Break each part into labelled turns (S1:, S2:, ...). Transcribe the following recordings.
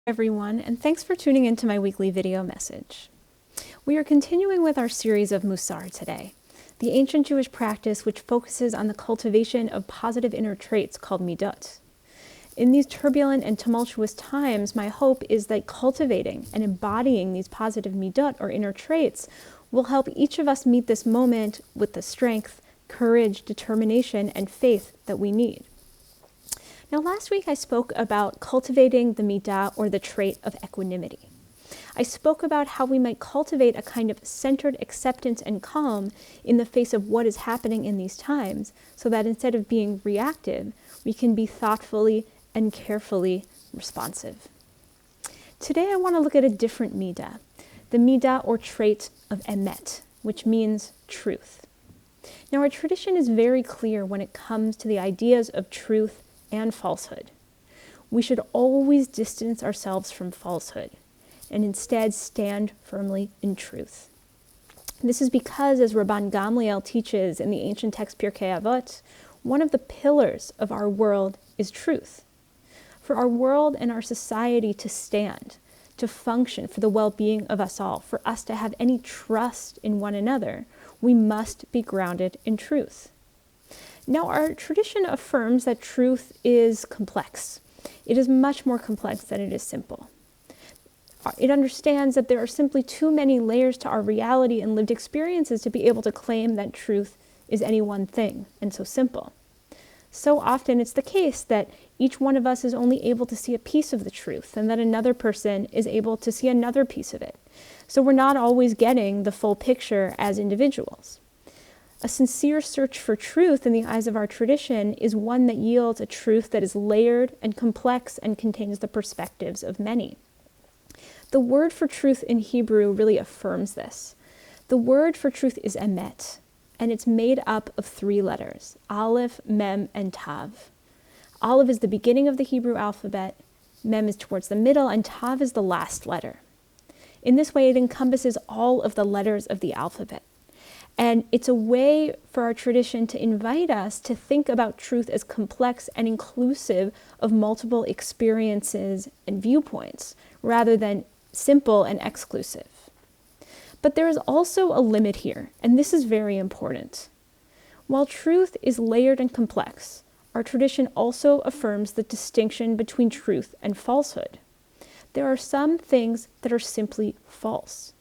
S1: Everyone, and thanks for tuning into my weekly video message. We are continuing with our series of Musar today, the ancient Jewish practice which focuses on the cultivation of positive inner traits called midot. In these turbulent and tumultuous times, my hope is that cultivating and embodying these positive midot or inner traits will help each of us meet this moment with the strength, courage, determination, and faith that we need. Now, last week I spoke about cultivating the midah, or the trait of equanimity. I spoke about how we might cultivate a kind of centered acceptance and calm in the face of what is happening in these times, so that instead of being reactive, we can be thoughtfully and carefully responsive. Today I want to look at a different midah, the midah or trait of emet, which means truth. Now, our tradition is very clear when it comes to the ideas of truth and falsehood. We should always distance ourselves from falsehood and instead stand firmly in truth. This is because, as Rabbi Gamliel teaches in the ancient text Pirkei Avot, one of the pillars of our world is truth. For our world and our society to stand, to function for the well-being of us all, for us to have any trust in one another, we must be grounded in truth. Now, our tradition affirms that truth is complex. It is much more complex than it is simple. It understands that there are simply too many layers to our reality and lived experiences to be able to claim that truth is any one thing and so simple. So often it's the case that each one of us is only able to see a piece of the truth, and that another person is able to see another piece of it. So we're not always getting the full picture as individuals. A sincere search for truth in the eyes of our tradition is one that yields a truth that is layered and complex and contains the perspectives of many. The word for truth in Hebrew really affirms this. The word for truth is emet, and it's made up of 3 letters, Aleph, Mem, and Tav. Aleph is the beginning of the Hebrew alphabet, Mem is towards the middle, and Tav is the last letter. In this way, it encompasses all of the letters of the alphabet. And it's a way for our tradition to invite us to think about truth as complex and inclusive of multiple experiences and viewpoints, rather than simple and exclusive. But there is also a limit here, and this is very important. While truth is layered and complex, our tradition also affirms the distinction between truth and falsehood. There are some things that are simply false.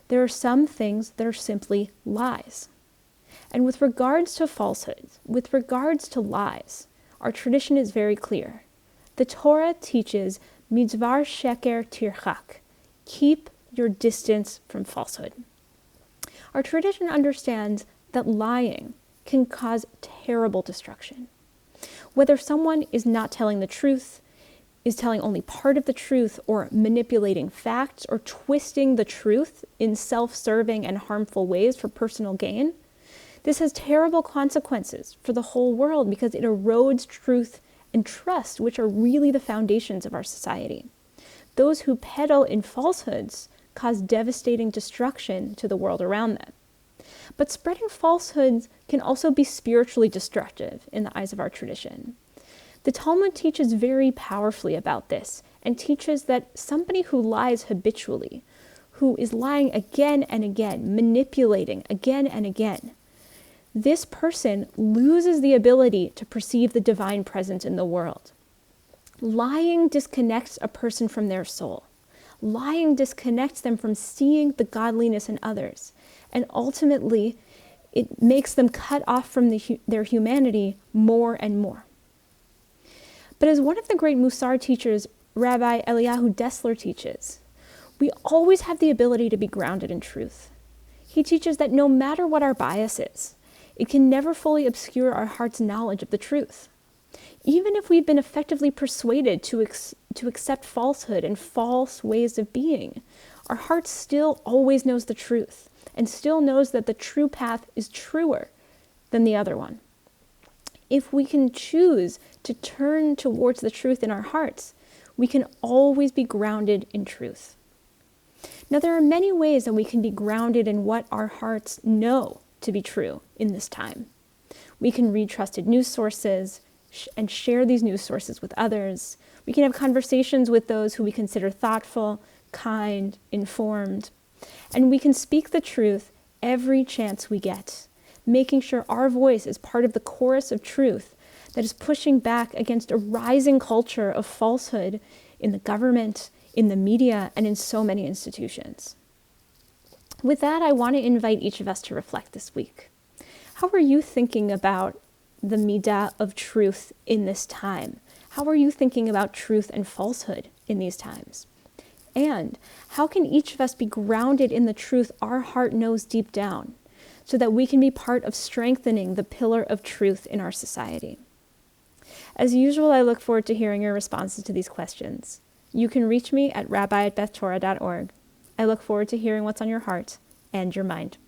S1: There are some things that are simply lies. And with regards to falsehoods, with regards to lies, our tradition is very clear. The Torah teaches, midvar sheker tirchak, keep your distance from falsehood. Our tradition understands that lying can cause terrible destruction. Whether someone is not telling the truth, is telling only part of the truth, or manipulating facts, or twisting the truth in self-serving and harmful ways for personal gain, this has terrible consequences for the whole world because it erodes truth and trust, which are really the foundations of our society. Those who peddle in falsehoods cause devastating destruction to the world around them. But spreading falsehoods can also be spiritually destructive in the eyes of our tradition. The Talmud teaches very powerfully about this and teaches that somebody who lies habitually, who is lying again and again, manipulating again and again, this person loses the ability to perceive the divine presence in the world. Lying disconnects a person from their soul. Lying disconnects them from seeing the godliness in others, and ultimately it makes them cut off from their humanity more and more. But as one of the great Musar teachers, Rabbi Eliyahu Dessler, teaches, we always have the ability to be grounded in truth. He teaches that no matter what our bias is, it can never fully obscure our heart's knowledge of the truth. Even if we've been effectively persuaded to accept falsehood and false ways of being, our heart still always knows the truth and still knows that the true path is truer than the other one. If we can choose to turn towards the truth in our hearts, we can always be grounded in truth. Now, there are many ways that we can be grounded in what our hearts know to be true in this time. We can read trusted news sources and share these news sources with others. We We can have conversations with those who we consider thoughtful, kind, informed. And we can speak the truth every chance we get, making sure our voice is part of the chorus of truth that is pushing back against a rising culture of falsehood in the government, in the media, and in so many institutions. With that, I want to invite each of us to reflect this week. How are you thinking about the midah of truth in this time? How are you thinking about truth and falsehood in these times? And how can each of us be grounded in the truth our heart knows deep down, so that we can be part of strengthening the pillar of truth in our society? As usual, I look forward to hearing your responses to these questions. You can reach me at rabbi@bethtorah.org. I look forward to hearing what's on your heart and your mind.